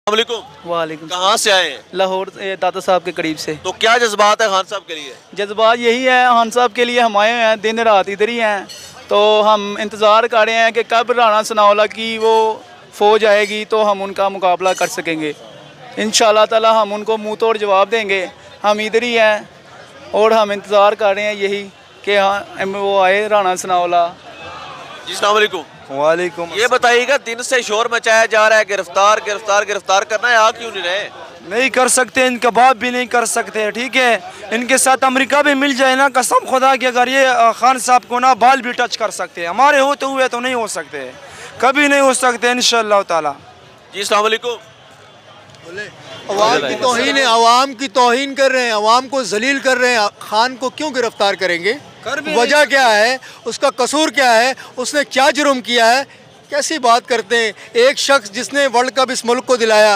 वालेकुम। कहाँ से आए हैं? लाहौर दाता साहब के करीब से। तो क्या जज्बात है खान साहब के लिए? जज्बात यही है, खान साहब के लिए हम आए हैं, दिन रात इधर ही हैं। तो हम इंतज़ार कर रहे हैं कि कब राणा सनाउल्लाह की वो फ़ौज आएगी तो हम उनका मुकाबला कर सकेंगे। इंशाअल्लाह ताला हम उनको मुँह तोड़ जवाब देंगे। हम इधर ही हैं और हम इंतज़ार कर रहे हैं यही कि हाँ वो आए राणा सनाउल्लाह। जी अस्सलाम वालेकुम। वालेकुम। ये बताइएगा, दिन से शोर मचाया जा रहा है गिरफ्तार गिरफ्तार गिरफ्तार करना है, आ क्यों नहीं रहे? नहीं कर सकते, इनका बाप भी नहीं कर सकते, ठीक है। इनके साथ अमेरिका भी मिल जाए ना, कसम खुदा की, अगर ये खान साहब को ना बाल भी टच कर सकते हैं, हमारे होते हुए तो नहीं हो सकते, कभी नहीं हो सकते इंशाअल्लाह ताला। जी अस्सलाम वालेकुम। अवाम की तौहीन है, अवाम की तौहीन कर रहे हैं, अवाम को जलील कर रहे हैं। खान को क्यों गिरफ्तार करेंगे? वजह क्या है? उसका कसूर क्या है? उसने क्या जुर्म किया है? कैसी बात करते हैं? एक शख्स जिसने वर्ल्ड कप इस मुल्क को दिलाया,